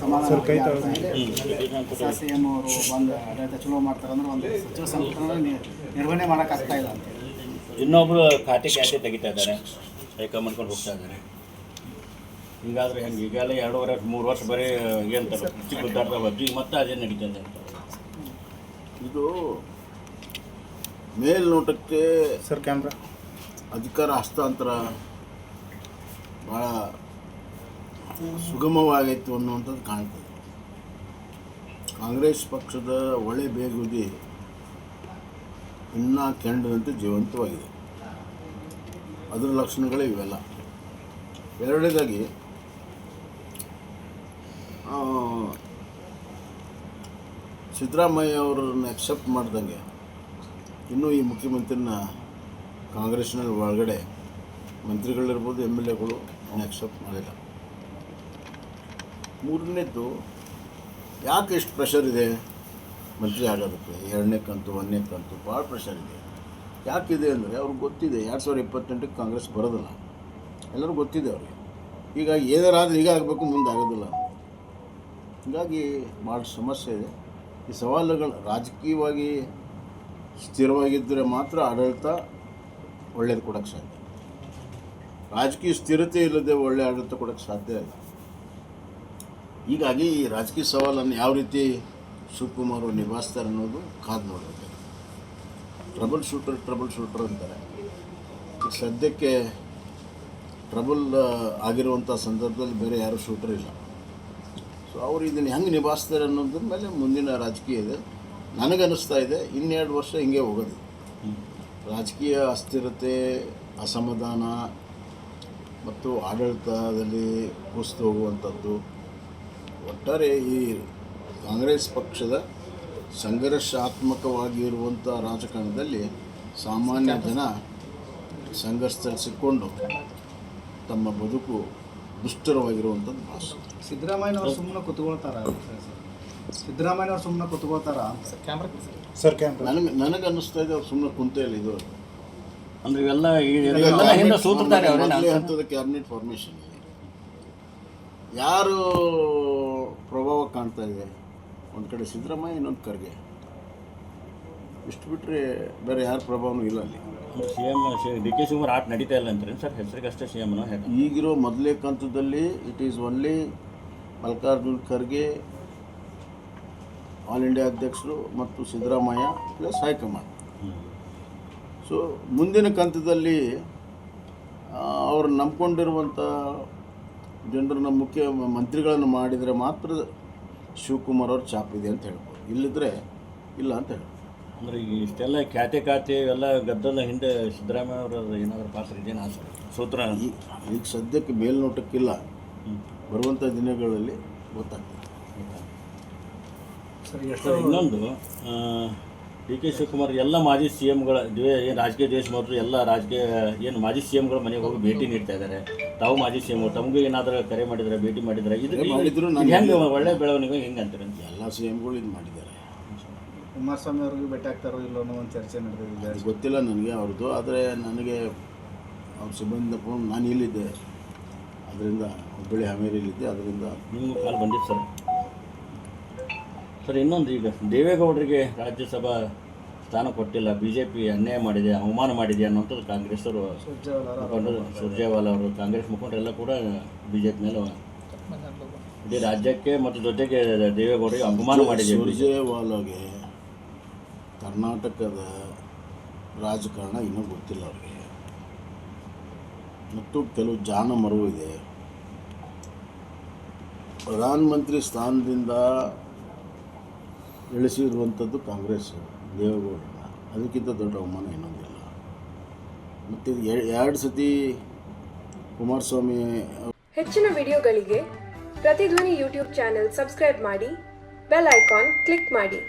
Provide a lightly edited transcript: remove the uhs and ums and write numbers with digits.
ಸಮಾಧಾನ C M ಅವರು ಬಂದು ಆಡಳಿತ ಚಲೋ ಮಾಡ್ತಾರಂದ್ರೆ ಒಂದು ಸಚಿವ ಸಂಪುಟನ ನಿರ್ವಹಣೆ ಮಾಡೋಕ್ಕಾಗ್ತಾ ಇಲ್ಲ ಅಂತ ಇನ್ನೊಬ್ರು ಖಾತೆ ತೆಗಿತಾ ಇದ್ದಾರೆ ಮಾಡ್ಕೊಂಡು ಹೋಗ್ತಾ ಇದ್ದಾರೆ. ಹಿಂಗಾದ್ರೆ ಹೆಂಗೆ ಈಗಾಗಲೇ 2.5-3 ವರ್ಷ ಬರೀ ಏನಂತಾರೆ ಚಿಕ್ಕ ಉದ್ದಾರದ ಈಗ ಮತ್ತೆ ಅದೇ ನಡೀತಾ ಇದೆ. ಇದು ಮೇಲ್ನೋಟಕ್ಕೆ ಸರ್ ಕ್ಯಾಮ್ರಾ ಅಧಿಕಾರ ಹಸ್ತಾಂತರ ಭಾಳ ಸುಗಮವಾಗೈತು ಅನ್ನುವಂಥದ್ದು ಕಾಣ್ತದೆ. ಕಾಂಗ್ರೆಸ್ ಪಕ್ಷದ ಒಳೆ ಬೇಗುದಿ ಇನ್ನೂ ಕೆಂಡದಂತೆ ಜೀವಂತವಾಗಿದೆ. ಅದರ ಲಕ್ಷಣಗಳೇ ಇವೆಲ್ಲ. ಎರಡನೇದಾಗಿ ಸಿದ್ದರಾಮಯ್ಯ ಅವರನ್ನು ಅಕ್ಸೆಪ್ಟ್ ಮಾಡ್ದಂಗೆ ಇನ್ನೂ ಈ ಮುಖ್ಯಮಂತ್ರಿನ ಕಾಂಗ್ರೆಸ್ನಲ್ಲಿ ಒಳಗಡೆ ಮಂತ್ರಿಗಳಿರ್ಬೋದು MLAಗಳು ಅಕ್ಸೆಪ್ಟ್ ಮಾಡಿಲ್ಲ. ಮೂರನೇದ್ದು ಯಾಕೆ ಎಷ್ಟು ಪ್ರೆಷರ್ ಇದೆ ಮಂತ್ರಿ ಆಗೋದಕ್ಕೆ? 2ನೇ ಕಂತು 1ನೇ ಕಂತು ಭಾಳ ಪ್ರೆಷರ್ ಇದೆ. ಯಾಕಿದೆ ಅಂದರೆ ಅವ್ರಿಗೆ ಗೊತ್ತಿದೆ 2028ಕ್ಕೆ ಕಾಂಗ್ರೆಸ್ ಬರೋದಿಲ್ಲ, ಎಲ್ಲರೂ ಗೊತ್ತಿದೆ ಅವ್ರಿಗೆ. ಹೀಗಾಗಿ ಏನಾರಾದರೂ ಈಗ ಆಗಬೇಕು, ಮುಂದೆ ಆಗೋದಿಲ್ಲ. ಹೀಗಾಗಿ ಭಾಳ ಸಮಸ್ಯೆ ಇದೆ. ಈ ಸವಾಲುಗಳು ರಾಜಕೀಯವಾಗಿ ಸ್ಥಿರವಾಗಿದ್ದರೆ ಮಾತ್ರ ಆಡಳಿತ ಒಳ್ಳೇದು ಕೊಡೋಕ್ಕೆ ಸಾಧ್ಯ. ರಾಜಕೀಯ ಸ್ಥಿರತೆ ಇಲ್ಲದೆ ಒಳ್ಳೆ ಆಡಳಿತ ಕೊಡೋಕ್ಕೆ ಸಾಧ್ಯ ಇಲ್ಲ. ಹೀಗಾಗಿ ಈ ರಾಜಕೀಯ ಸವಾಲನ್ನು ಯಾವ ರೀತಿ ಶಿವಕುಮಾರ್ ಅವರು ನಿಭಾಯಿಸ್ತಾರೆ ಅನ್ನೋದು ಕಾದು ನೋಡಬೇಕು. ಟ್ರಬಲ್ ಶೂಟರ್ ಅಂತಾರೆ. ಈಗ ಸದ್ಯಕ್ಕೆ ಟ್ರಬಲ್ ಆಗಿರುವಂಥ ಸಂದರ್ಭದಲ್ಲಿ ಬೇರೆ ಯಾರೂ ಶೂಟರ್ ಇಲ್ಲ. ಸೊ ಅವರು ಇದನ್ನು ಹೆಂಗೆ ನಿಭಾಯಿಸ್ತಾರೆ ಅನ್ನೋದ್ರ ಮೇಲೆ ಮುಂದಿನ ರಾಜಕೀಯ ಇದೆ. ನನಗನ್ನಿಸ್ತಾ ಇದೆ 2 ವರ್ಷ ಹಿಂಗೆ ಹೋಗೋದು. ರಾಜಕೀಯ ಅಸ್ಥಿರತೆ, ಅಸಮಾಧಾನ ಮತ್ತು ಆಡಳಿತದಲ್ಲಿ ಕುಸಿದು ಹೋಗುವಂಥದ್ದು, ಒಟ್ಟಾರೆ ಈ ಕಾಂಗ್ರೆಸ್ ಪಕ್ಷದ ಸಂಘರ್ಷಾತ್ಮಕವಾಗಿರುವಂಥ ರಾಜಕಾರಣದಲ್ಲಿ ಸಾಮಾನ್ಯ ಜನ ಸಂಘರ್ಷದಲ್ಲಿ ಸಿಕ್ಕೊಂಡು ತಮ್ಮ ಬದುಕು ದುಷ್ಟರವಾಗಿರುವಂಥದ್ದು ಭಾಷೆ. ಸಿದ್ದರಾಮಯ್ಯನವರು ಸುಮ್ಮನೆ ಕೂತ್ಕೊಳ್ತಾರ ಸರ್ ಕ್ಯಾಮ್ರಾ ನನಗೆ ಅನ್ನಿಸ್ತಾ ಇದೆ ಅವ್ರು ಸುಮ್ಮನೆ ಕುಂತೇ ಇಲ್ಲ. ಇದು ಅಂದರೆ ಇವೆಲ್ಲ ಸೂತ್ರಧಾರಿ ಹಂತದ ಕ್ಯಾಬಿನೆಟ್ ಫಾರ್ಮೇಷನ್ ಯಾರು ಪ್ರಭಾವ ಕಾಣ್ತಾ ಇದೆ? ಒಂದು ಕಡೆ ಸಿದ್ದರಾಮಯ್ಯ, ಇನ್ನೊಂದು ಖರ್ಗೆ. ಇಷ್ಟು ಬಿಟ್ಟರೆ ಬೇರೆ ಯಾರ ಪ್ರಭಾವನೂ ಇಲ್ಲ ಅಲ್ಲಿ. CM DK ಶಿವಕುಮಾರ್ ಆಟ ನಡೀತಾ ಇಲ್ಲ ಅಂತಾರೆ ಸರ್, ಹೆಸರಿಗಷ್ಟೇ CM ಈಗಿರೋ ಮೊದಲೇ ಕಂತದಲ್ಲಿ it is only Mallikarjun Kharge, all India ಅಧ್ಯಕ್ಷರು ಮತ್ತು ಸಿದ್ದರಾಮಯ್ಯ ಪ್ಲಸ್ ಹೈಕಮಾಂಡ್. ಸೊ ಮುಂದಿನ ಕಂತದಲ್ಲಿ ಅವರು ನಂಬ್ಕೊಂಡಿರುವಂಥ ಜನರನ್ನ ಮುಖ್ಯ ಮಂತ್ರಿಗಳನ್ನು ಮಾಡಿದರೆ ಮಾತ್ರ ಶಿವಕುಮಾರ್ ಅವ್ರ ಚಾಪಿದೆ ಅಂತ ಹೇಳ್ಬೋದು. ಇಲ್ಲಿದ್ದರೆ ಇಲ್ಲ ಅಂತ ಹೇಳ್ಬೋದು. ಅಂದರೆ ಈಗ ಇಷ್ಟೆಲ್ಲ ಖ್ಯಾತೆ ಇವೆಲ್ಲ ಗದ್ದಲ ಹಿಂದೆ ಸಿದ್ದರಾಮಯ್ಯ ಅವರ ಏನಾದರೂ ಪಾತ್ರ ಇದೇನು ಸೂತ್ರ ಈಗ ಸದ್ಯಕ್ಕೆ ಮೇಲ್ನೋಟಕ್ಕಿಲ್ಲ, ಬರುವಂಥ ದಿನಗಳಲ್ಲಿ ಗೊತ್ತಾಗ್ತದೆ. ಇನ್ನೊಂದು DK ಶಿವಕುಮಾರ್ ಎಲ್ಲ ಮಾಜಿ CMಗಳ ಏನು ರಾಜಕೀಯ ದ್ವೇಷ ಮತ್ತು ಎಲ್ಲ ರಾಜಕೀಯ ಏನು ಮಾಜಿ CMಗಳ ಮನೆಗೆ ಹೋಗಿ ಭೇಟಿ ನೀಡ್ತಾ ಇದ್ದಾರೆ. ತಾವು ಮಾಜಿ CM ತಮಗೂ ಏನಾದರೂ ಕರೆ ಮಾಡಿದರೆ, ಭೇಟಿ ಮಾಡಿದರೆ, ಇದು ಹೆಂಗೆ ಒಳ್ಳೆ ಬೆಳವಣಿಗೆ ಹೆಂಗೆ ಅಂತಾರೆ? ಎಲ್ಲ CMಗಳು ಇದು ಮಾಡಿದ್ದಾರೆ. ಕುಮಾರಸ್ವಾಮಿ ಅವ್ರಿಗೆ ಭೇಟಿ ಆಗ್ತಾರೋ ಇಲ್ಲೋ ಅನ್ನೋ ಒಂದು ಚರ್ಚೆ ನಡೆದಿದೆ. ಗೊತ್ತಿಲ್ಲ ನನಗೆ ಅವ್ರದ್ದು. ಆದರೆ ನನಗೆ ಅವ್ರ ಸಿಬ್ಬಂದಿ ಫೋನ್, ನಾನು ಇಲ್ಲಿದ್ದೆ, ಅದರಿಂದ ಹುಬ್ಬಳ್ಳಿ ಹಾವೇರಿಯಲ್ಲಿದ್ದೆ, ಅದರಿಂದ ನಿಮಗೂ ಕಾಲ್ ಬಂದಿತ್ತು ಸರ್. ಇನ್ನೊಂದು, ಈಗ ದೇವೇಗೌಡರಿಗೆ ರಾಜ್ಯಸಭಾ ಸ್ಥಾನ ಕೊಟ್ಟಿಲ್ಲ, BJP ಅನ್ಯಾಯ ಮಾಡಿದೆ, ಅವಮಾನ ಮಾಡಿದೆ ಅನ್ನೋಂಥದ್ದು ಕಾಂಗ್ರೆಸ್ ಅವರು ಸುರ್ಜೇವಾಲಾ ಅವರು, ಕಾಂಗ್ರೆಸ್ ಮುಖಂಡರೆಲ್ಲ ಕೂಡ BJP ಮೇಲೆ ಇಡೀ ರಾಜ್ಯಕ್ಕೆ ಮತ್ತು ಜೊತೆಗೆ ದೇವೇಗೌಡರಿಗೆ ಅಪಮಾನ ಮಾಡಿದೆ. ಸುರ್ಜೇವಾಲಾಗೆ ಕರ್ನಾಟಕದ ರಾಜಕಾರಣ ಇನ್ನೂ ಗೊತ್ತಿಲ್ಲ ಅವ್ರಿಗೆ, ಮತ್ತು ಕೆಲವು ಜಾಣ ಮರವು ಇದೆ. ಪ್ರಧಾನಮಂತ್ರಿ ಸ್ಥಾನದಿಂದ ಇಳಿಸಿರುವಂಥದ್ದು ಕಾಂಗ್ರೆಸ್ ದೇವೇಗೌಡರನ್ನ, ಅದಕ್ಕಿಂತ ದೊಡ್ಡ ಅವಮಾನ ಇನ್ನೊಂದಿಲ್ಲ. ಮತ್ತು 2 ಸತಿ ಕುಮಾರಸ್ವಾಮಿ. ಹೆಚ್ಚಿನ ವಿಡಿಯೋಗಳಿಗೆ ಪ್ರತಿಧ್ವನಿ ಯೂಟ್ಯೂಬ್ ಚಾನೆಲ್ ಸಬ್ಸ್ಕ್ರೈಬ್ ಮಾಡಿ, ಬೆಲ್ ಐಕಾನ್ ಕ್ಲಿಕ್ ಮಾಡಿ.